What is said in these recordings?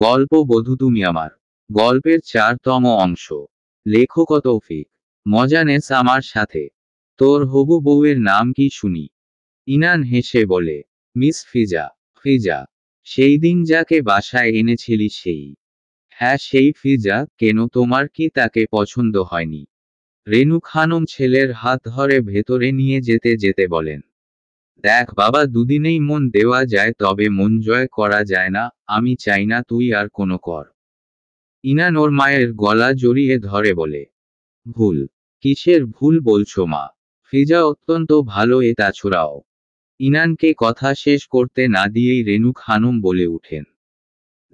গল্প বধূ তুমি আমার। গল্পের 4তম অংশ। লেখক তৌফিক। মজা নেস আমার সাথে। তোর হবু বউয়ের নাম কি শুনি? ইনান হেসে বলে, মিস ফিজা। ফিজা? সেই দিন যাকে বাসায় এনেছিলি সেই? হ্যাঁ সেই ফিজা, কেন তোমার কি তাকে পছন্দ হয়নি? রেনু খানম ছেলের হাত ধরে ভেতরে নিয়ে যেতে যেতে বলেন, দেখ বাবা, দুদিনেই মন দেওয়া যায় তবে মন জয় করা যায় না। আমি চাই না তুই আর কোনো কর। ইনান ওর মায়ের গলা জড়িয়ে ধরে বলে, ভুল? কিসের ভুল বলছো মা? ফিজা অত্যন্ত ভালো, এ তাছাড়াও। ইনানকে কথা শেষ করতে না দিয়েই রেনু খানম বলে উঠেন,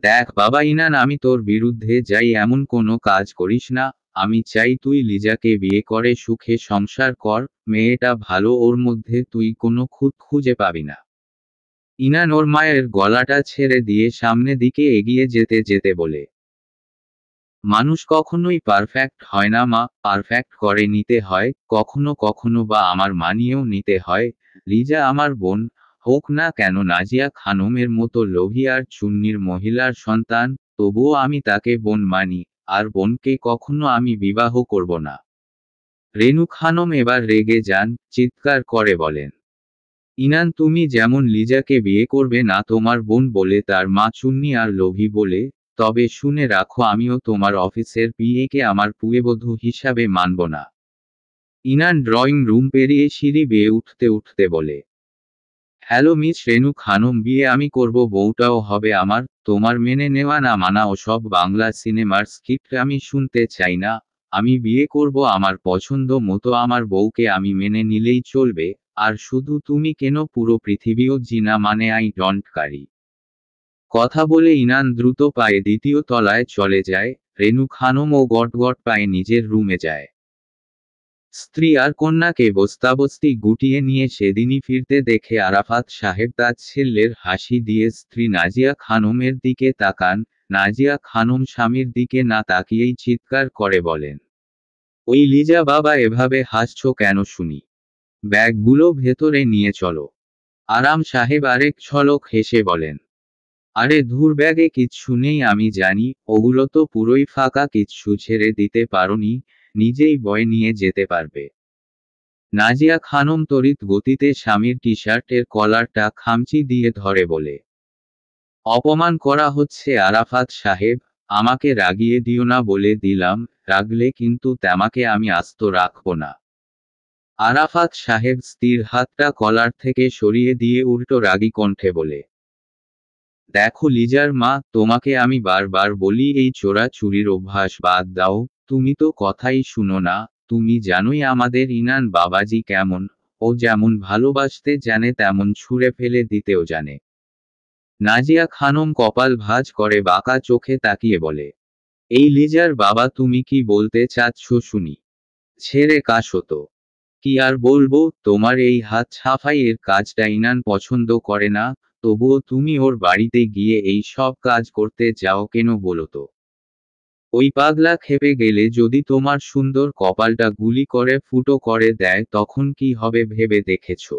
দেখ বাবা ইনান, আমি তোর বিরুদ্ধে যাই এমন কোনো কাজ করিস না। আমি চাই তুই লিজাকে বিয়ে করে সুখে সংসার কর। মেয়েটা ভালো, ওর মধ্যে তুই কোনো খুঁত খুঁজে পাবি না। ইনান ওর মায়ের গলাটা ছেড়ে দিয়ে সামনে দিকে এগিয়ে যেতে যেতে বলে, মানুষ কখনোই পারফেক্ট হয় না মা, পারফেক্ট করে নিতে হয়, কখনো কখনো বা আমার মানিয়েও নিতে হয়। লিজা আমার বোন, হোক না কেন নাজিয়া খানমের মতো লোভী আর চুন্নির মহিলার সন্তান, তবুও আমি তাকে বোন মানি। আর বোনকে কখনো আমি বিবাহ করব না। রেনু খানম এবার রেগে যান, চিৎকার করে বলেন, ইনান তুমি যেমন লিজাকে বিয়ে করবে না তোমার বোন বলে তার মা চুন্নি আর লোভী বলে, তবে শুনে রাখো আমিও তোমার অফিসের পিএকে আমার পুয়েবধূ হিসাবে মানব না। ইনান ড্রয়িং রুম পেরিয়ে সিঁড়ি বেয়ে উঠতে উঠতে বলে, হ্যালো মিস রেনু খানম, বিয়ে আমি করব, বউটাও হবে আমার। তোমার মেনে নেওয়া না মানা ওসব বাংলা সিনেমার স্ক্রিপ্ট আমি শুনতে চাই না। আমি বিয়ে করব আমার পছন্দ মতো, আমার বউকে আমি মেনে নিলেই চলবে। আর শুধু তুমি কেন, পুরো পৃথিবীও জিনা মানে আই ডন্ট কারি। কথা বলে ইনান দ্রুত পায়ে দ্বিতীয় তলায় চলে যায়। রেনু খানম ও গটগট পায়ে নিজের রুমে যায়। স্ত্রী আর কন্যাকে বস্তাবস্তি গুটিয়ে নিয়ে সেদিনই ফিরতে দেখে আরাফাত সাহেব তাচ্ছিল্যের হাসি দিয়ে স্ত্রী নাজিয়া খানমের দিকে তাকান। নাজিয়া খানম স্বামীর দিকে না তাকিয়েই চিৎকার করে বলেন, ওই লিজা বাবা, এভাবে হাসছো কেন শুনি? ব্যাগগুলো ভেতরে নিয়ে চলো। আরাম সাহেব আরেক ঝলক হেসে বলেন, আরে ধুর, ব্যাগে কিচ্ছু নেই, আমি জানি ওগুলো তো পুরোই ফাঁকা, কিচ্ছু ছেড়ে দিতে পারোনি, নিজেই বয়ে নিয়ে যেতে পারবে। নাজিয়া খানম তড়িৎ গতিতে স্বামীর টি শার্টের কলারটা খামচি দিয়ে ধরে বলে, অপমান করা হচ্ছে আরাফাত সাহেব, আমাকে রাগিয়ে দিও না বলে দিলাম, রাগলে কিন্তু তেমাকে আমি আস্ত রাখব না। আরাফাত সাহেব স্ত্রীর হাতটা কলার থেকে সরিয়ে দিয়ে উল্টো রাগী কণ্ঠে বলে, দেখো লিজার মা, তোমাকে আমি বারবার বলি এই চোরা চুরির অভ্যাস বাদ দাও। তুমি তো কথাই শুনো না। তুমি জানোই আমাদের ইনান বাবাজি কেমন, ও যেমন ভালোবাসতে জানে তেমন ছুঁড়ে ফেলে দিতেও জানে। নাজিয়া খানম কপাল ভাঁজ করে বাঁকা চোখে তাকিয়ে বলে, এই লিজার বাবা, তুমি কি বলতে চাচ্ছ শুনি? ছেড়ে কাশো তো। কি আর বলবো, তোমার এই হাত সাফাইয়ের কাজটা ইনান পছন্দ করে না। তবুও তুমি ওর বাড়িতে গিয়ে এই সব কাজ করতে যাও কেন বলো তো? ওই পাগলা খেপে গেলে যদি তোমার সুন্দর কপালটা গুলি করে ফুটো করে দেয় তখন কি হবে ভেবে দেখেছো?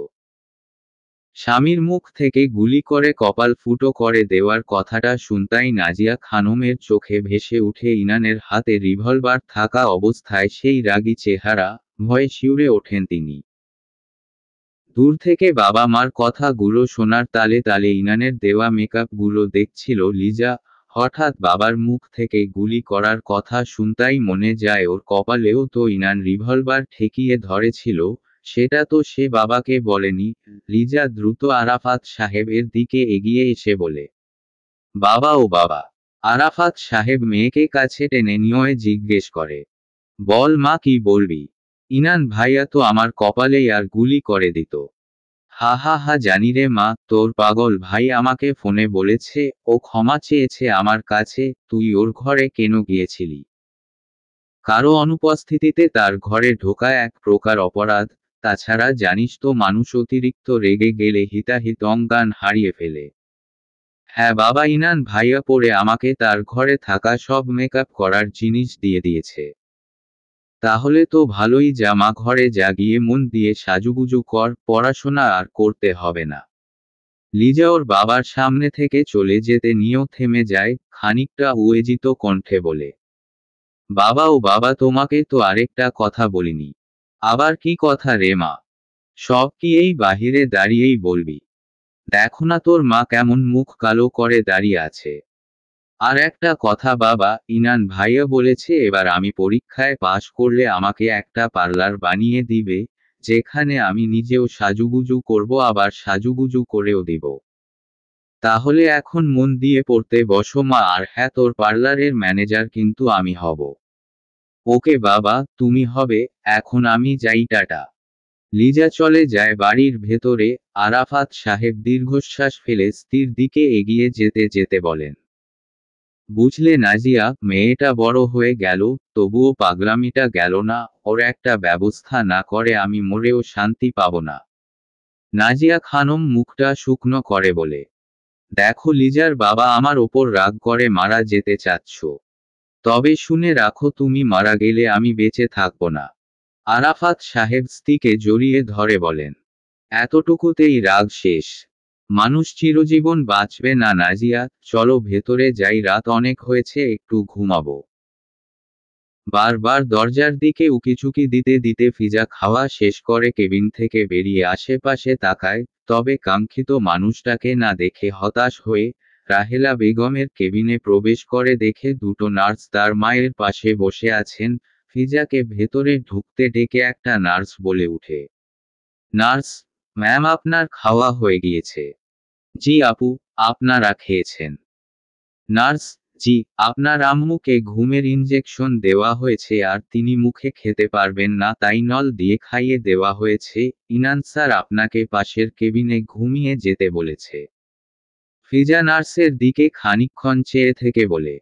স্বামীর মুখ থেকে গুলি করে কপাল ফুটো করে দেওয়ার কথাটা শুনতাই নাজিয়া খানমের চোখে ভেসে উঠে ইনানের হাতে রিভলভার থাকা অবস্থায় সেই রাগী চেহারা। ভয়ে শিউরে ওঠেন তিনি। দূর থেকে বাবা মার কথাগুলো শোনার তালে তালে ইনানের দেওয়া মেকআপগুলো দেখছিল লিজা। হঠাৎ বাবার মুখ থেকে গুলি করার কথা শুনতাই মনে যায় ওর কপালেও তো ইনান রিভলভার ঠেকিয়ে ধরেছিল। সেটা তো সে বাবাকে বলেনি। লিজা দ্রুত আরাফাত সাহেবের দিকে এগিয়ে এসে বলে, বাবা ও বাবা। আরাফাত সাহেব মেয়েকে কাছে টেনে নিয়ে জিজ্ঞেস করে, বল মা, কি বলবি? ইনান ভাইয়া তো আমার কপালেই আর গুলি করে দিত। হা হা হা, জানি রে মা, তোর পাগল ভাই আমাকে ফোনে বলেছে, ও ক্ষমা চেয়েছে আমার কাছে। তুই ওর ঘরে কেন গিয়েছিলি? কারো অনুপস্থিতিতে তার ঘরে ঢোকা এক প্রকার অপরাধ। তাছাড়া জানিস তো মানুষ অতিরিক্ত রেগে গেলে হিতাহিত অজ্ঞান হারিয়ে ফেলে। হ্যাঁ বাবা, ইনান ভাইয়া পরে আমাকে তার ঘরে থাকা সব মেকআপ করার জিনিস দিয়ে দিয়েছে। তাহলে তো ভালোই, জামা ঘরে যা, গিয়ে মন দিয়ে সাজুগুজু কর, পড়াশোনা আর করতে হবে না। লিজা ওর বাবার সামনে থেকে চলে যেতে নিয়েও থেমে যায়, খানিকটা উত্তেজিত কণ্ঠে বলে, বাবা ও বাবা, তোমাকে তো আরেকটা কথা বলিনি। আবার কি কথা রে মা? সব কি এই বাহিরে দাঁড়িয়েই বলবি? দেখো না তোর মা কেমন মুখ কালো করে দাঁড়িয়ে আছে। আর একটা কথা বাবা, ইনান ভাইয়া বলেছে এবার আমি পরীক্ষায় পাশ করলে আমাকে একটা পার্লার বানিয়ে দিবে, যেখানে আমি নিজেও সাজুগুজু করব, আবার সাজুগুজু করেও দিব। তাহলে এখন মন দিয়ে পড়তে বসো মা, আর হ্যাঁ, তোর পার্লারের ম্যানেজার কিন্তু আমি হব। ওকে বাবা, তুমি হবে। এখন আমি যাই, টাটা। লিজা চলে যায় বাড়ির ভেতরে। আরাফাত সাহেব দীর্ঘশ্বাস ফেলে স্ত্রীর দিকে এগিয়ে যেতে যেতে বলেন, বুঝলে নাজিয়া, মেয়েটা বড় হয়ে গেল, তবুও পাগলামিটা গেল না। ওর একটা ব্যবস্থা না করে আমি মরেও শান্তি পাব না। নাজিয়া খানম মুখটা শুকনো করে বলে, দেখো লিজার বাবা আমার ওপর রাগ করে মারা যেতে চাচ্ছ, তবে শুনে রাখো, তুমি মারা গেলে আমি বেঁচে থাকব না। আরাফাত সাহেব স্ত্রীকে জড়িয়ে ধরে বলেন, এতটুকুতেই রাগ শেষ? মানুষ চিরজীবন বাঁচবে না নাজিয়া, চলো ভেতরে যাই, রাত অনেক হয়েছে, একটু ঘুমাবো। বারবার দরজার দিকে উকিঝুঁকি দিতে দিতে ফিজা খাওয়া শেষ করে কেবিন থেকে বেরিয়ে আশেপাশে তাকায়, তবে কাঙ্ক্ষিত মানুষটাকে না দেখে হতাশ হয়ে রাহেলা বেগমের কেবিনে প্রবেশ করে দেখে দুটো নার্স তার মায়ের পাশে বসে আছেন। ফিজাকে ভেতরে ঢুকতে ডেকে একটা নার্স বলে উঠে, নার্স ম্যাম, আপনার খাওয়া হয়ে গিয়েছে। জি আপু, আপনারা খেয়েছেন? নার্স, জি, আপনার আম্মুকে ঘুমের ইনজেকশন দেওয়া হয়েছে, আর তিনি মুখে খেতে পারবেন না, তাই নল দিয়ে খাইয়ে দেওয়া হয়েছে। ইনান স্যার আপনাকে পাশের কেবিনে ঘুমিয়ে যেতে বলেছে। ফিজা নার্সের দিকে খানিকক্ষণ চেয়ে থেকে বলে,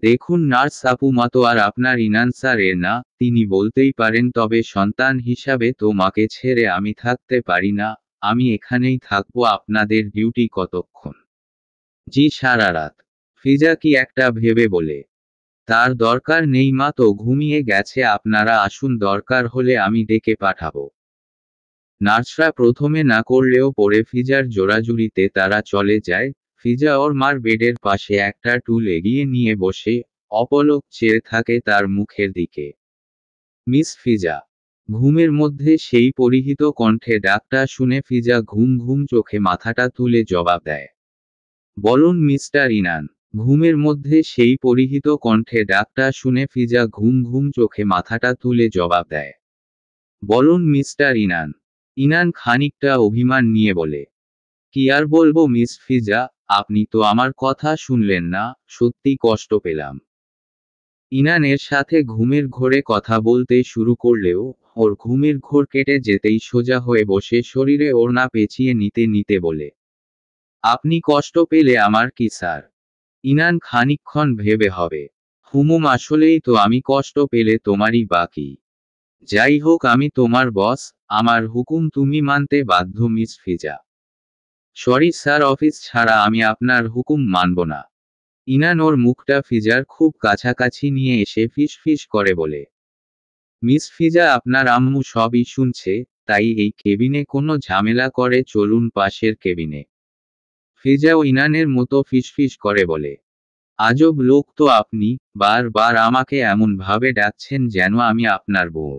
দেখুন নার্স আপু, মা তো আর আপনার ইনান স্যারের না, তিনি বলতেই পারেন, তবে সন্তান হিসাবে তো মাকে ছেড়ে আমি থাকতে পারি না। আমি এখানেই থাকবো। আপনাদের ডিউটি কতক্ষণ? জি, সারা রাত। ফিজা কি একটা ভেবে বলে, তার দরকার নেই মা তো ঘুমিয়ে গেছে, আপনারা আসুন, দরকার হলে আমি ডেকে পাঠাবো। নার্সরা প্রথমে না করলেও পরে ফিজার জোরাজুরিতে তারা চলে যায়। ফিজা ওর মার বেডের পাশে একটা টুল এগিয়ে নিয়ে বসে অপলক চেয়ে থাকে তার মুখের দিকে। মিস ফিজা। ঘুমের মধ্যে সেই পরিহিত কণ্ঠে ডাকটা শুনে ফিজা ঘুম ঘুম চোখে মাথাটা তুলে জবাব দেয়, বলুন মিস্টার ইনান। ঘুমের মধ্যে সেই পরিহিত কণ্ঠে ডাকটা শুনে ফিজা ঘুম ঘুম চোখে মাথাটা তুলে জবাব দেয়, বলুন মিস্টার ইনান। ইনান খানিকটা অভিমান নিয়ে বলে, কি আর বলবো মিস ফিজা, আপনি তো আমার কথা শুনলেন না, সত্যি কষ্ট পেলাম। ইনানের সাথে ঘুমের ঘোরে কথা বলতে শুরু করলেও ওর ঘুমের ঘোর কেটে যেতেই সোজা হয়ে বসে শরীরে ওড়না পেঁচিয়ে নিতে নিতে বলে, আপনি কষ্ট পেলে আমার কি স্যার? ইনান খানিকক্ষণ ভেবে হবে, হুমুম, আসলেই তো আমি কষ্ট পেলে তোমারই বাকি। যাই হোক, আমি তোমার বস, আমার হুকুম তুমি মানতে বাধ্য মিস ফিজা। সরি স্যার, অফিস ছাড়া আমি আপনার হুকুম মানব না। ইনান ওর মুখটা ফিজার খুব কাছাকাছি নিয়ে এসে ফিস ফিস করে বলে, মিস ফিজা, আপনার আম্মু সবই শুনছে, তাই এই কেবিনে কোনো ঝামেলা করে চলুন পাশের কেবিনে। ফিজাও ইনানের মতো ফিসফিস করে বলে, আজব লোক তো আপনি, বারবার আমাকে এমন ভাবে ডাকছেন যেন আমি আপনার বউ।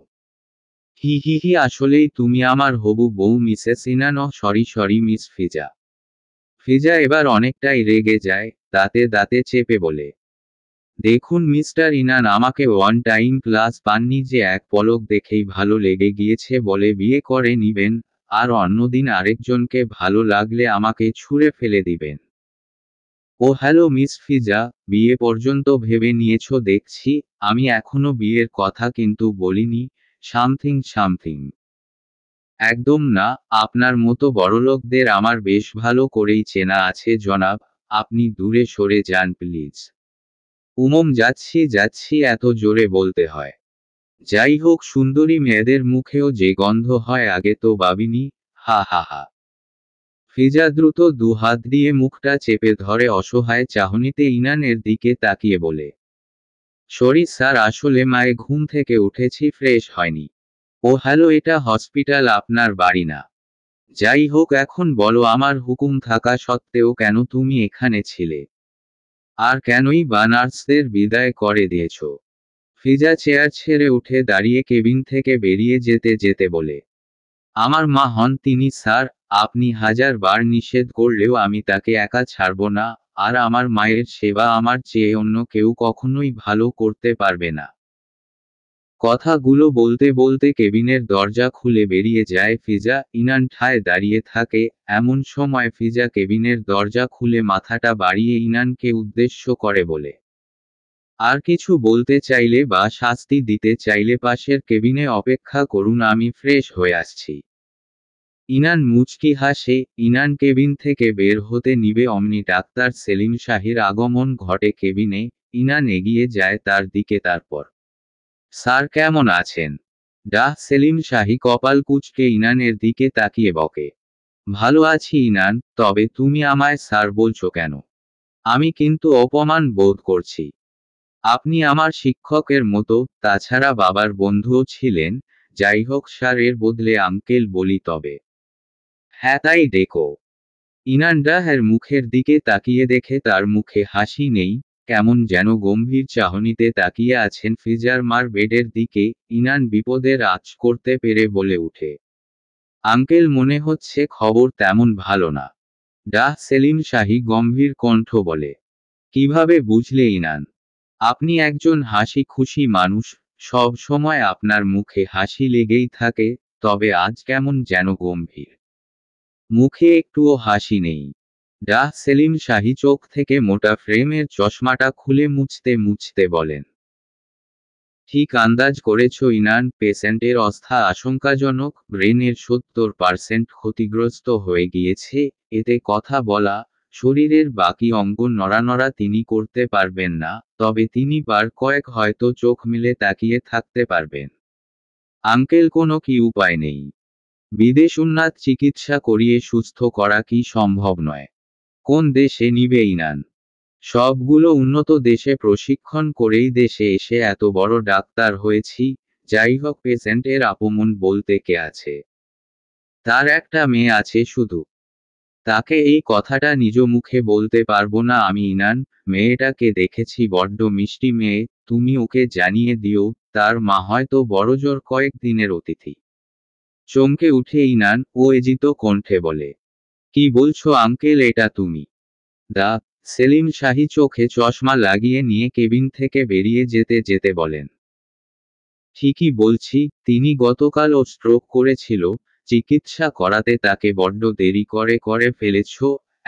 হি হি হি, আসলেই তুমি আমার হবু বউ Mrs Inan. Sorry sorry miss Fiza. Fiza এবার অনেকটাই রেগে যায়, দাঁতে দাঁতে চেপে বলে, দেখুন মিস্টার ইনান, আমাকে ওয়ান টাইম ক্লাস পাননি যে এক পলক দেখেই ভালো লেগে গিয়েছে বলে বিয়ে করে নিবেন, আর অন্যদিন আরেকজনকে ভালো লাগলে আমাকে ছুঁড়ে ফেলে দিবেন। ও হ্যালো মিস ফিজা, বিয়ে পর্যন্ত ভেবে নিয়েছো দেখছি। আমি এখনো বিয়ের কথা কিন্তু বলিনি। Something something. একদম না, আপনার মতো বড়লোকদের আমার বেশ ভালো করেই চেনা আছে জনাব, আপনি দূরে সরে যান প্লিজ। যাচ্ছি যাচ্ছি, এত জোরে বলতে হয়? যাই হোক, সুন্দরী মেয়েদের মুখেও যে গন্ধ হয় আগে তো ভাবিনি। হা হা হা। ফিজা দ্রুত দুহাত দিয়ে মুখটা চেপে ধরে অসহায় চাহনিতে ইনানের দিকে তাকিয়ে বলে, সরি স্যার, আসলে মায়ে ঘুম থেকে উঠেছি, ফ্রেশ হয়নি। ও হ্যালো, এটা হসপিটাল, আপনার বাড়ি না। যাই হোক, এখন বলো আমার হুকুম থাকা সত্ত্বেও কেন তুমি এখানে ছিলে? আর কেনই বা নার্সদের বিদায় করে দিয়েছ? ফিজা চেয়ার ছেড়ে উঠে দাঁড়িয়ে কেবিন থেকে বেরিয়ে যেতে যেতে বলে, আমার মা হন তিনি স্যার, আপনি হাজার বার নিষেধ করলেও আমি তাকে একা ছাড়ব না, আর আমার মায়ের সেবা আমার চেয়ে অন্য কেউ কখনোই ভালো করতে পারবে না। কথাগুলো বলতে বলতে কেবিনের দরজা খুলে বেরিয়ে যায় ফিজা। ইনান ঠায় দাঁড়িয়ে থাকে। এমন সময় ফিজা কেবিনের দরজা খুলে মাথাটা বাড়িয়ে ইনানকে উদ্দেশ্য করে বলে, আর কিছু বলতে চাইলে বা শাস্তি দিতে চাইলে পাশের কেবিনে অপেক্ষা করুন, আমি ফ্রেশ হয়ে আসছি। ইনান মুচকি হাসে। ইনান কেবিন থেকে বের হতে নিবে অমনি ডাক্তার সেলিম শাহির আগমন ঘটে কেবিনে। ইনান এগিয়ে যায় তার দিকে। তারপর, স্যার কেমন আছেন? সেলিম শাহি কপাল কুঁচকে ইনানের দিকে তাকিয়ে বকে, ভালো আছি ইনান, তবে তুমি আমায় স্যার বলছো কেন? আমি কিন্তু অপমান বোধ করছি। আপনি আমার শিক্ষকের মতো, তাছাড়া বাবার বন্ধুও ছিলেন। যাই হোক স্যার এর বদলে আঙ্কেল বলি তবে। হ্যাঁ তাই ডেকো। ইনান এর মুখের দিকে তাকিয়ে দেখে তার মুখে হাসি নেই, কেমন যেন গম্ভীর চাহনিতে তাকিয়ে আছেন ফিজার মার বেডের দিকে। ইনান বিপদের আঁচ করতে পেরে বলে উঠে, আঙ্কেল মনে হচ্ছে খবর তেমন ভালো না। সেলিম শাহি গম্ভীর কণ্ঠ বলে, কিভাবে বুঝলে ইনান? আপনি একজন হাসি খুশি মানুষ, সব সময় আপনার মুখে হাসি লেগেই থাকে, তবে আজ কেমন যেন গম্ভীর। মুখে একটুও হাসি নেই। সেলিম শাহি চোখ থেকে মোটা ফ্রেমের চশমাটা খুলে মুছতে মুছতে বলেন, ঠিক আন্দাজ করেছ ইনান, পেশেন্টের অবস্থা আশঙ্কাজনক, ব্রেনের 70% ক্ষতিগ্রস্ত হয়ে গিয়েছে। এতে কথা বলা, শরীরের বাকি অঙ্গ নড়ানড়া তিনি করতে পারবেন না, তবে তিনি বার কয়েক হয়তো চোখ মিলে তাকিয়ে থাকতে পারবেন। আঙ্কেল কোনো কি উপায় নেই? বিদেশ উন্নত চিকিৎসা করিয়ে সুস্থ করা কি সম্ভব নয়? কোন দেশে নিবে ইনান? সবগুলো উন্নত দেশে প্রশিক্ষণ করেই দেশে এসে এত বড় ডাক্তার হয়েছি। যাই হোক, পেশেন্টের আপমন বলতে কে আছে? তার একটা মেয়ে আছে শুধু। তাকে এই কথাটা নিজ মুখে বলতে পারবো না আমি ইনান। মেয়েটাকে দেখেছি, বড্ড মিষ্টি মেয়ে, তুমি ওকে জানিয়ে দিও। তার মা হয়তো বড়জোর কয়েক দিনের অতিথি। চমকে উঠে ইনান ও এজিত কণ্ঠে বলে, কি বলছো আঙ্কেল এটা তুমি? দা সেলিম শাহি চোখে চশমা লাগিয়ে নিয়ে কেবিন থেকে বেরিয়ে যেতে যেতে বলেন, ঠিকই বলছি, তিনি গতকালও স্ট্রোক করেছিল। চিকিৎসা করাতে তাকে বড্ড দেরি করে ফেলেছ।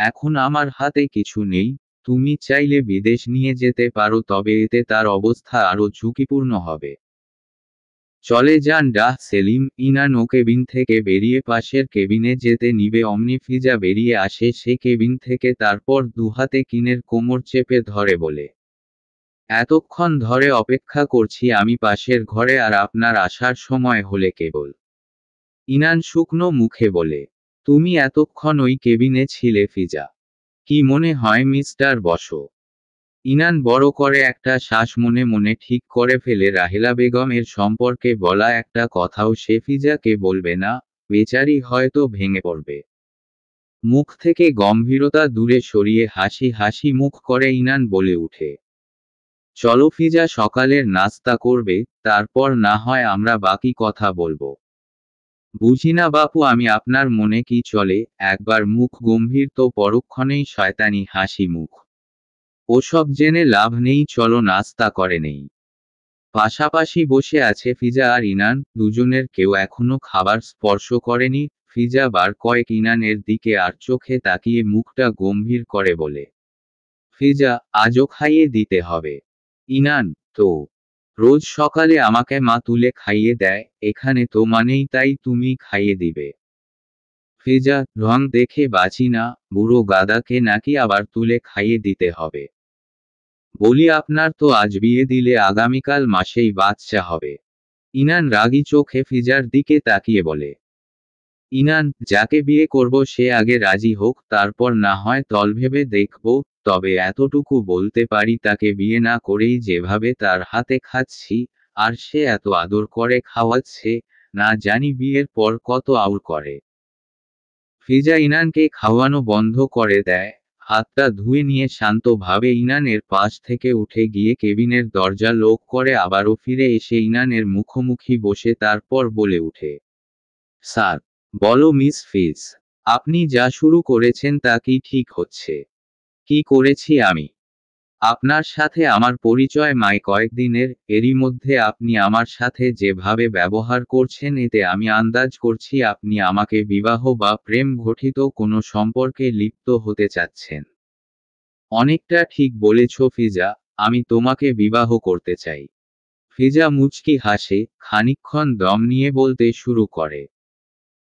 এখন আমার হাতে কিছু নেই। তুমি চাইলে বিদেশ নিয়ে যেতে পারো, তবে এতে তার অবস্থা আরও ঝুঁকিপূর্ণ হবে। চলে যান সেলিম। ইনান ও কেবিন থেকে বেরিয়ে পাশের কেবিনে যেতে নিবে অমনি ফিজা বেরিয়ে আসে সে কেবিন থেকে। তারপর দুহাতে কিনের কোমর চেপে ধরে বলে, এতক্ষণ ধরে অপেক্ষা করছি আমি পাশের ঘরে, আর আপনার আসার সময় হলে কেবল। ইনান শুকনো মুখে বলে, তুমি এতক্ষণ ওই কেবিনে ছিলে ফিজা? কি মনে হয় মিস্টার বসো? ইনান বড় করে একটা শ্বাস মনে মনে ঠিক করে ফেলে রাহেলা বেগমের সম্পর্কে বলা একটা কথাও সে ফিজাকে বলবে না। বেচারি হয়তো ভেঙে পড়বে। মুখ থেকে গম্ভীরতা দূরে সরিয়ে হাসি হাসি মুখ করে ইনান বলে উঠে, চলো ফিজা, সকালের নাস্তা করবে, তারপর না হয় আমরা বাকি কথা বলবো। বুঝি না বাপু আমি আপনার মনে কি চলে, একবার মুখ গম্ভীর তো পরক্ষণেই শয়তানি হাসি মুখ। ওসব জেনে লাভ নেই, চলো নাস্তা করে নেই। পাশাপাশি বসে আছে ফিজা আর ইনান, দুজনের কেউ এখনো খাবার স্পর্শ করেনি। ফিজা বার কয়েক ইনানের দিকে আর চোখে তাকিয়ে মুখটা গম্ভীর করে বলে, ফিজা, আজও খাইয়ে দিতে হবে। ইনান, তো রোজ সকালে আমাকে মা তুলে খাইয়ে দেয়, এখানে তো মানেই তাই তুমি খাইয়ে দিবে। ফিজা, রং দেখে বাঁচি না, বুড়ো গাদাকে নাকি আবার তুলে খাইয়ে দিতে হবে? বলি আপনার তো আজ বিয়ে দিলে আগামীকাল মাসেই বাচ্চা হবে। ইনান রাগী চোখে ফিজার দিকে তাকিয়ে বলে, ইনান, যাকে বিয়ে করব সে আগে রাজি হোক, তারপর না হয় তল ভেবে দেখব। তবে এতটুকু বলতে পারি, তাকে বিয়ে না করেই যেভাবে তার হাতে খাচ্ছি, আর সে এত আদর করে খাওয়াচ্ছে, না জানি বিয়ের পর কত আউর করে। ফিজা ইনানকে খাওয়ানো বন্ধ করে দেয়, হাতটা ধুয়ে নিয়ে শান্তভাবে ইনানের পাশ থেকে উঠে গিয়ে কেবিনের দরজা লক করে আবারও ফিরে এসে ইনানের মুখোমুখি বসে তারপর বলে উঠে, স্যার, বলো মিস ফিজ, আপনি যা শুরু করেছেন তা কি ঠিক হচ্ছে? কি করেছি আমি? আপনার সাথে আমার পরিচয় মাই কয়েকদিনের, এরই মধ্যে আপনি আমার সাথে যেভাবে ব্যবহার করছেন এতে আমি আন্দাজ করছি আপনি আমাকে বিবাহ বা প্রেম ঘটিত কোনো সম্পর্কে লিপ্ত হতে চাচ্ছেন। অনেকটা ঠিক বলেছ ফিজা, আমি তোমাকে বিবাহ করতে চাই। ফিজা মুচকি হাসে, খানিকক্ষণ দম নিয়ে বলতে শুরু করে,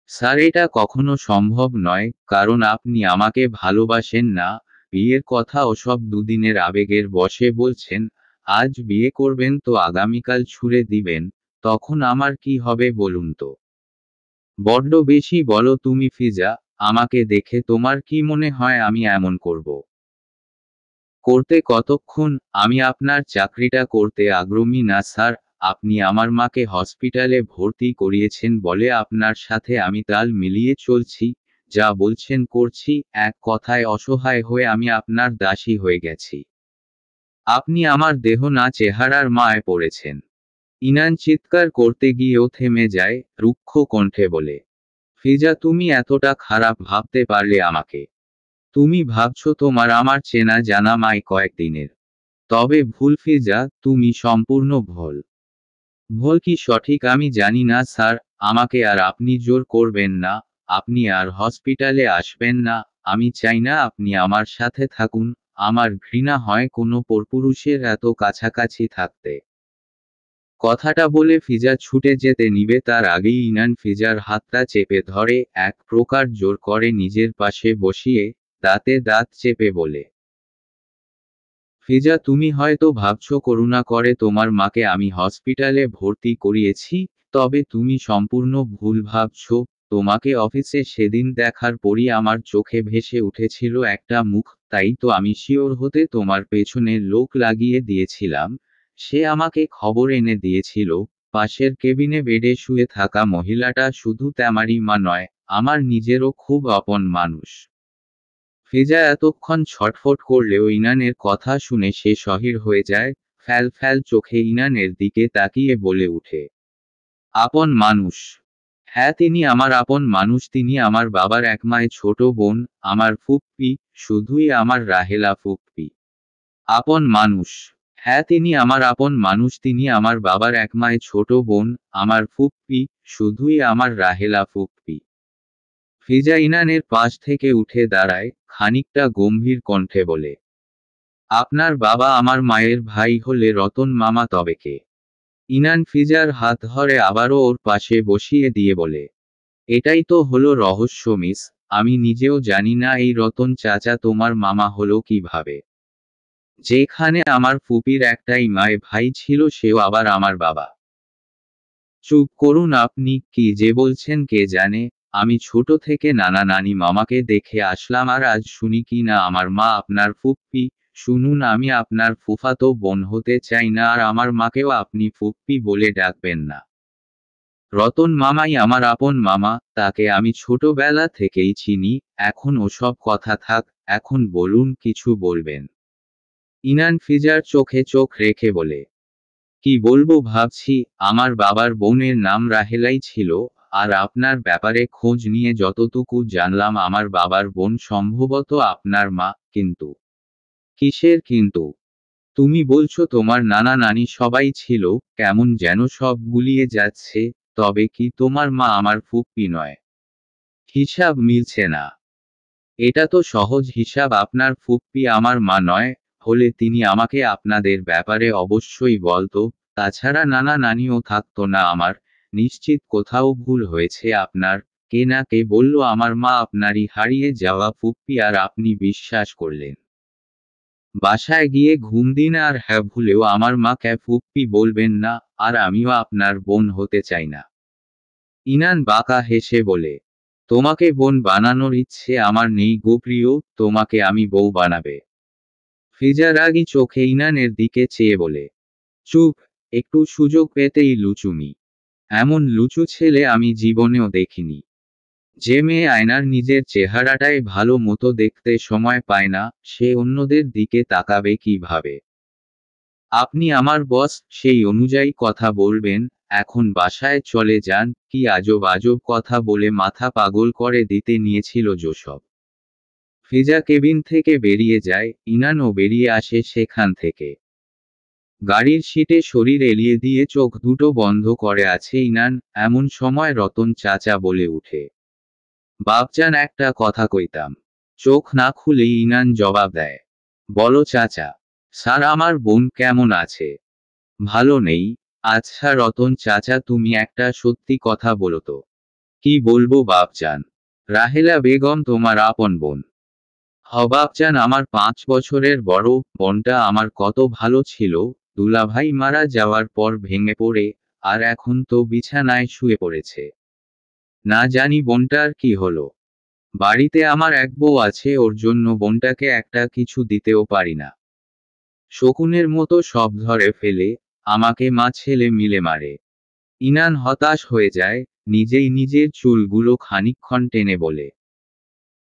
স্যার, এটা কখনো সম্ভব নয়, কারণ আপনি আমাকে ভালোবাসেন না। বিয়ের কথা ওসব দুদিনের আবেগের বশে বলছেন। আজ বিয়ে করবেন তো আগামীকাল ছুঁড়ে দিবেন, তখন আমার কি হবে বলুন তো? বড্ড বেশি বলো তুমি ফিজা, আমাকে দেখে তোমার কি মনে হয় আমি এমন করব? করতে কতক্ষণ? আমি আপনার চাকরিটা করতে আগ্রহী না স্যার। আপনি আমার মাকে হসপিটালে ভর্তি করিয়েছেন বলে আপনার সাথে আমি তাল মিলিয়ে চলছি, যা বলছেন করছি, এক কথায় অসহায় হয়ে আমি আপনার দাসী হয়ে গেছি। আপনি আমার দেহ না চেহারার মায় পড়েছেন। ইনান চিৎকার করতে গিয়েও থেমে যায়, রুক্ষ কণ্ঠে বলে, ফিজা, তুমি এতটা খারাপ ভাবতে পারলে আমাকে? তুমি ভাবছো তোমার আমার চেনা জানা মাই কয়েকদিনের। তবে ভুল ফিজা, তুমি সম্পূর্ণ ভুল। ভুল কি সঠিক আমি জানি না স্যার। আমাকে আর আপনি জোর করবেন না, আপনি আর হসপিটালে আসবেন না। আমি চাই না আপনি আমার সাথে থাকুন। আমার ঘৃণা হয় কোনো পরপুরুষের এত কাছাকাছি থাকতে। কথাটা বলে ফিজা ছুটে যেতে নিবে তার আগেই ইনান ফিজার হাতটা চেপে ধরে, এক প্রকার জোর করে নিজের পাশে বসিয়ে, দাঁতে দাঁত চেপে বলে, ফিজা, তুমি হয়তো ভাবছো করুণা করে তোমার মাকে আমি হসপিটালে ভর্তি করিয়েছি, তবে তুমি সম্পূর্ণ ভুল ভাবছো। তোমাকে অফিসে সেদিন দেখার পরই আমার চোখে ভেসে উঠেছিল একটা মুখ, তাই তো আমি শিওর হতে তোমার পেছনে লোক লাগিয়ে দিয়েছিলাম। সে আমাকে খবর এনে দিয়েছিল, পাশের কেবিনে বেডে শুয়ে থাকা মহিলাটা শুধু তেমারি মা নয়, আমার নিজেরও খুব আপন মানুষ। ফিজা এতক্ষণ ছটফট করলেও ইনানের কথা শুনে সে শহির হয়ে যায়, ফ্যাল ফ্যাল চোখে ইনানের দিকে তাকিয়ে বলে উঠে, আপন মানুষ? হ্যাঁ, তিনি আমার আপন মানুষ। তিনি আমার বাবার একমায় ছোট বোন, আমার ফুপ্পি, শুধুই আমার রাহেলা ফুপ্পি। আপন মানুষ? হ্যাঁ, তিনি আমার আপন মানুষ। তিনি আমার বাবার একমায় ছোট বোন, আমার ফুপ্পি, শুধুই আমার রাহেলা ফুপ্পি। ফিজা ইনানের পাশ থেকে উঠে দাঁড়ায়, খানিকটা গম্ভীর কণ্ঠে বলে, আপনার বাবা আমার মায়ের ভাই হলে রতন মামা তবে কে? ইনান ফিজার হাত ধরে আবারও ওর পাশে বসিয়ে দিয়ে বলে, এটাই তো হলো রহস্য মিস। আমি নিজেও জানি না এই রতন চাচা তোমার মামা হলো কিভাবে। যেখানে আমার ফুপির একটাই মায় ভাই ছিল সেও আবার আমার বাবা। চুপ করুন আপনি, কি যে বলছেন কে জানে। আমি ছোট থেকে নানা নানি মামাকে দেখে আসলাম আর আজ শুনি কি না আমার মা আপনার ফুপ্পি। শুনুন, আমি আপনার ফুফাতো বোন হতে চাই না আর আমার মাকেও আপনি ফুপ্পি বলে ডাকবেন না। রতন মামাই আমার আপন মামা, তাকে আমি ছোটবেলা থেকেই চিনি। এখন ওসব কথা থাক, এখন বলুন কিছু বলবেন। ইনান ফিজার চোখে চোখ রেখে বলে, কি বলবো ভাবছি। আমার বাবার বোনের নাম রাহেলাই ছিল, আর আপনার ব্যাপারে খোঁজ নিয়ে যতটুকু জানলাম আমার বাবার বোন সম্ভবত আপনার মা। কিন্তু কিসের কিন্তু? তুমি বলছো তোমার নানা নানি সবাই ছিল, কেমন যেন সব গুলিয়ে যাচ্ছে। তবে কি তোমার মা আমার ফুপ্পি নয়? হিসাব মিলছে না। এটা তো সহজ হিসাব, আপনার ফুপ্পি আমার মা নয় হলে তিনি আমাকে আপনাদের ব্যাপারে অবশ্যই বলতো। তাছাড়া নানা নানিও থাকতো না আমার। নিশ্চিত কোথাও ভুল হয়েছে আপনার। কে না কে বলল আমার মা আপনারই হারিয়ে যাওয়া ফুপ্পি আর আপনি বিশ্বাস করলেন। বাসায় গিয়ে ঘুম দিন আর হ্যাঁ, ভুলেও আমার মাকে ফুপ্পি বলবেন না। আর আমিও আপনার বোন হতে চাই না। ইনান বাঁকা হেসে বলে, তোমাকে বোন বানানোর ইচ্ছে আমার নেই গো প্রিয়, তোমাকে আমি বউ বানাবে। ফিজা রাগী চোখে ইনানের দিকে চেয়ে বলে, চুপ, একটু সুযোগ পেতেই লুচুমি। এমন লুচু ছেলে আমি জীবনেও দেখিনি। যে মেয়ে আয়নার নিজের চেহারাটাই ভালো মতো দেখতে সময় পায় না, সে অন্যদের দিকে তাকাবে কিভাবে? আপনি আমার বস, সেই অনুযায়ী কথা বলবেন। এখন বাসায় চলে যান। কি আজব আজব কথা বলে মাথা পাগল করে দিতে নিয়েছিল জোসব। ফিজা কেবিন থেকে বেরিয়ে যায়, ইনানও বেরিয়ে আসে সেখান থেকে। গাড়ির সিটে শরীর এলিয়ে দিয়ে চোখ দুটো বন্ধ করে আছে ইনান। এমন সময় রতন চাচা বলে উঠে, বাপজান একটা কথা কইতাম। চোখ না খুলেই ইনান জবাব দেয়, বলো চাচা। স্যার, আমার বোন কেমন আছে? ভালো নেই। আচ্ছা রতন চাচা, তুমি একটা সত্যি কথা বলো তো। কি বলবো বাপজান? রাহেলা বেগম তোমার আপন বোন। হ বাপজান, আমার 5 বছরের বড় বোনটা আমার কত ভালো ছিল। দুলাভাই মারা যাওয়ার পর ভেঙে পড়ে, আর এখন তো বিছানায় শুয়ে পড়েছে। না জানি বোনটার কি হলো। বাড়িতে আমার এক বউ আছে, ওর জন্য বোনটাকে একটা কিছু দিতেও পারি না। শকুনের মতো সব ধরে ফেলে, আমাকে মা ছেলে মিলে মারে। ইনান হতাশ হয়ে যায়, নিজেই নিজের চুলগুলো খানিকক্ষণ টেনে বলে,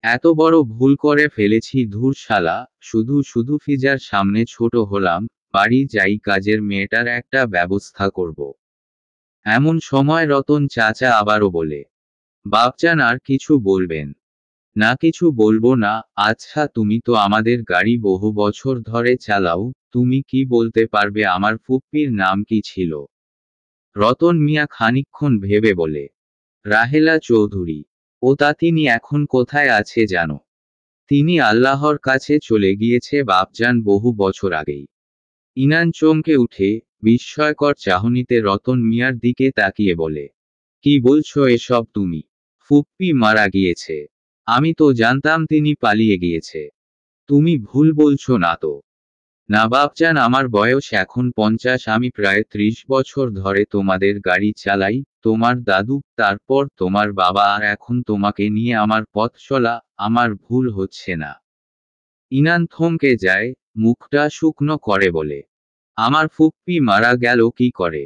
এত বড় ভুল করে ফেলেছি, ধুর শালা। শুধু শুধু ফিজার সামনে ছোট হলাম। বাড়ি যাই, কাজের মেয়েটার একটা ব্যবস্থা করব। এমন সময় রতন চাচা আবারও বলে, বাপজান আর কিছু বলবেন? না কিছু বলবো না। আচ্ছা তুমি তো আমাদের গাড়ি বহু বছর ধরে চালাও, তুমি কি বলতে পারবে আমার ফুপ্পির নাম কি ছিল? রতন মিয়া খানিকক্ষণ ভেবে বলে, রাহেলা চৌধুরী। ও তা তিনি এখন কোথায় আছে জানো? তিনি আল্লাহর কাছে চলে গিয়েছে বাপজান, বহু বছর আগেই। ইনান চমকে উঠে, বিস্ময়কর চাহনিতে রতন মিয়ার দিকে তাকিয়ে বলে, কি বলছো এসব তুমি? ফুপ্পি মারা গিয়েছে? আমি তো জানতাম তিনি পালিয়ে গিয়েছে। তুমি ভুল বলছো না তো? না বাপজান, আমার বয়স এখন 50, আমি প্রায় 30 বছর ধরে তোমাদের গাড়ি চালাই। তোমার দাদু, তারপর তোমার বাবা, আর এখন তোমাকে নিয়ে আমার পথ চলা। আমার ভুল হচ্ছে না? ইনান থমকে যায়, মুখটা শুকনো করে বলে, আমার ফুপ্পি মারা গেল কি করে?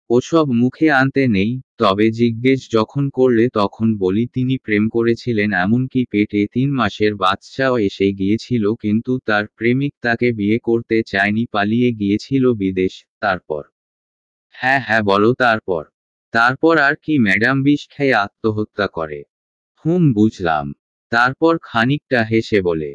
ওসব মুখে আনতে নেই। তবে জিজ্ঞেস যখন করলে তখন বলি, তিনি প্রেম করেছিলেন, এমনকি পেটে 3 মাসের বাচ্চাও এসে গিয়েছিল, কিন্তু তার প্রেমিক তাকে বিয়ে করতে চায়নি, পালিয়ে গিয়েছিল বিদেশ। তারপর? হ্যাঁ হ্যাঁ বলো তারপর। তারপর আর কি ম্যাডাম? বিষ খেয়ে আত্মহত্যা করে। হুম বুঝলাম। তারপর খানিকটা হেসে বলে,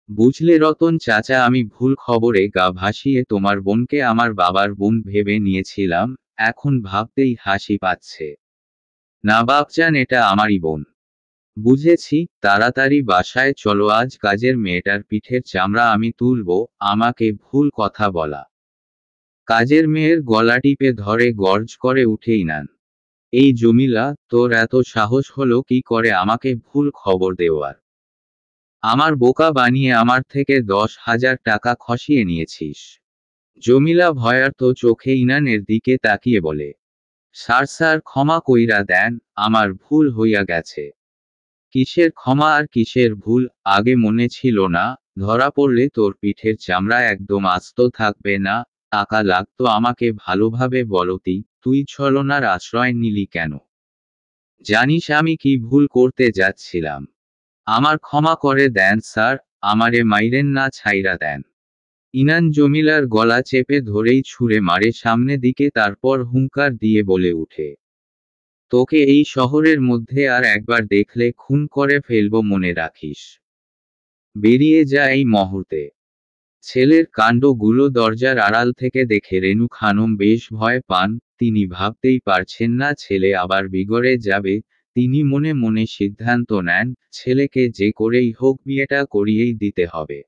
বুঝলে রতন চাচা, আমি ভুল খবরে গা ভাসিয়ে তোমার বোনকে আমার বাবার বোন ভেবে নিয়েছিলাম। এখন ভাবতেই হাসি পাচ্ছে। না বাপজান, এটা আমারই বোন। বুঝেছি। তাড়াতাড়ি বাসায় চলো, আজ কাজের মেয়েটার পিঠের চামড়া আমি তুলবো। আমাকে ভুল কথা বলা। কাজের মেয়ের গলা টিপে ধরে গর্জ করে উঠে ইনান, এই জমিলা, তোর এত সাহস হলো কি করে আমাকে ভুল খবর দেওয়ার? আমার বোকা বানিয়ে আমার থেকে 10,000 টাকা খসিয়ে নিয়েছিস। জমিলা ভয়ার্ত চোখে ইনানের দিকে তাকিয়ে বলে, স্যার স্যার, ক্ষমা কইরা দেন। আমার ভুল হইয়া গেছে। কিসের ক্ষমা আর কিসের ভুল? আগে মনে ছিল না? ধরা পড়লে তোর পিঠের চামড়া একদম আস্ত থাকবে না। টাকা লাগতো আমাকে ভালোভাবে বলতি, তুই ছলনার আশ্রয় নিলি কেন? জানিস আমি কি ভুল করতে যাচ্ছিলাম? আমার ক্ষমা করে দেন স্যার। আমারে মাইরেন না, ছাইরা দেন। ইনান জমিলার গলা চেপে ধরেই ছুঁড়ে মারে সামনে দিকে, তারপর হুঙ্কার দিয়ে বলে উঠে, তোকে এই শহরের মধ্যে আর একবার দেখলে খুন করে ফেলবো, মনে রাখিস। বেরিয়ে যা এই মুহূর্তে। ছেলের কাণ্ডগুলো দরজার আড়াল থেকে দেখে রেনু খানম বেশ ভয় পান। তিনি ভাবতেই পারছেন না ছেলে আবার বিগড়ে যাবে। তিনি মনে মনে সিদ্ধান্ত নেন, ছেলেকে যে করেই হোক বিয়েটা করিয়েই দিতে হবে।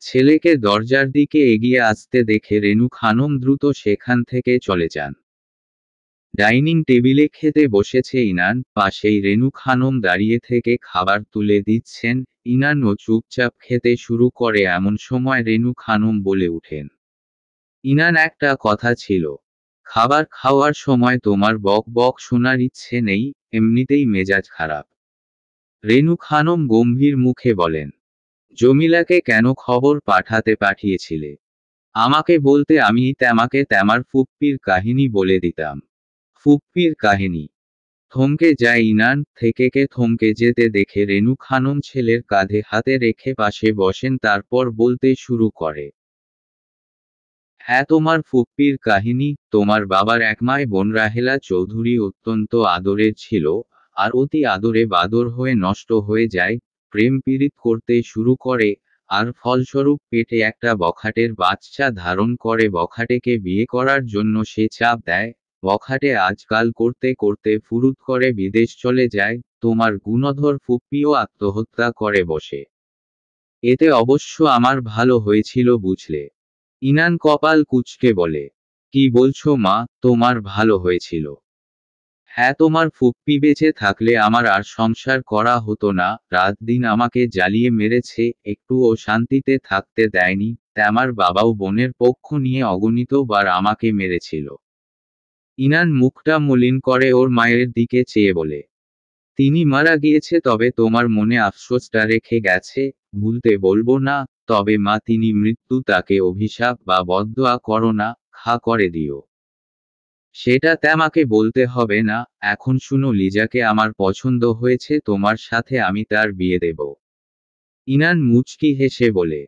ছেলেকে দরজার দিকে এগিয়ে আসতে দেখে রেনু খানম দ্রুত সেখান থেকে চলে যান। ডাইনিং টেবিলে খেতে বসেছে ইনান, পাশেই রেনু খানম দাঁড়িয়ে থেকে খাবার তুলে দিচ্ছেন। ইনানও চুপচাপ খেতে শুরু করে, এমন সময় রেনু খানম বলে উঠেন, ইনান একটা কথা ছিল। খাবার খাওয়ার সময় তোমার বক বক শোনার ইচ্ছে নেই, এমনিতেই মেজাজ খারাপ। রেনু খানম গম্ভীর মুখে বলেন, জমিলাকে কেন খবর পাঠিয়েছিলে? আমাকে বলতে আমি তেমাকে তেমার ফুপ্পির কাহিনী বলে দিতাম। ফুপ্পির কাহিনী? থমকে যায় ইনান, থেকেকে থমকে যেতে দেখে রেনু খানম ছেলের কাঁধে হাতে রেখে পাশে বসেন, তারপর বলতে শুরু করে। হ্যাঁ, তোমার ফুপ্পির কাহিনী। তোমার বাবার একমায় বোন রাহেলা চৌধুরী অত্যন্ত আদরের ছিল, আর অতি আদরে বাদর হয়ে নষ্ট হয়ে যায়, প্রেম পীড়িত করতে শুরু করে, আর ফলস্বরূপ পেটে একটা বখাটের বাচ্চা ধারণ করে। বখাটেকে বিয়ে করার জন্য সে চাপ দেয়। বখাটে আজকাল করতে করতে ফুরুত করে বিদেশ চলে যায়। তোমার গুণধর ফুপ্পিও আত্মহত্যা করে বসে। এতে অবশ্য আমার ভালো হয়েছিল, বুঝলে? ইনান কপাল কুঁচকে বলে। কি বলছো মা, তোমার ভালো হয়েছিল? হ্যাঁ, তোমার ফুপ্পি বেঁচে থাকলে আমার আর সংসার করা হতো না। রাত দিন আমাকে জ্বালিয়ে মেরেছে, একটুও শান্তিতে থাকতে দেয়নি। আমার বাবাও বোনের পক্ষ নিয়ে অগণিত বার আমাকে মেরেছিল। ইনান মুখটা মলিন করে ওর মায়ের দিকে চেয়ে বলে, তিনি মারা গিয়েছে, তবে তোমার মনে আফসোসটা রেখে গেছে। ভুলতে বলবো না, তবে মা, তিনি মৃত্যু, তাকে অভিশাপ বা বদদোয়া করো না, খা করে দিও। সেটা তোমাকে বলতে হবে না। এখন শুনো, লিজাকে আমার পছন্দ হয়েছে, তোমার সাথে আমি তার বিয়ে দেব। ইনান মুচকি হেসে বলে,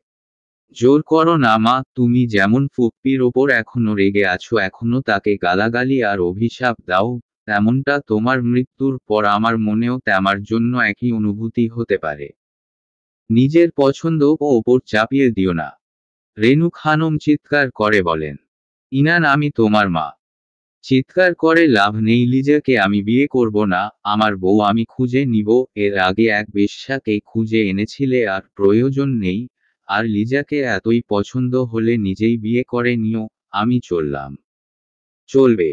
জোর করো না মা, তুমি যেমন ফুপ্পির ওপর এখনো রেগে আছো, এখনো তাকে গালাগালি আর অভিশাপ দাও, তেমনটা তোমার মৃত্যুর পর আমার মনেও তেমার জন্য একই অনুভূতি হতে পারে। নিজের পছন্দ ওপর চাপিয়ে দিও না। রেনু খানম চিৎকার করে বলেন। ইনান, আমি তোমার মা। চিৎকার করে লাভ নেই, লিজাকে আমি বিয়ে করব না। আমার বউ আমি খুঁজে নিব। এর আগে এক বেশ্যাকে খুঁজে এনেছিলে, আর প্রয়োজন নেই। আর লিজাকে এতই পছন্দ হলে নিজেই বিয়ে করে নিও। আমি চললাম। চলবে।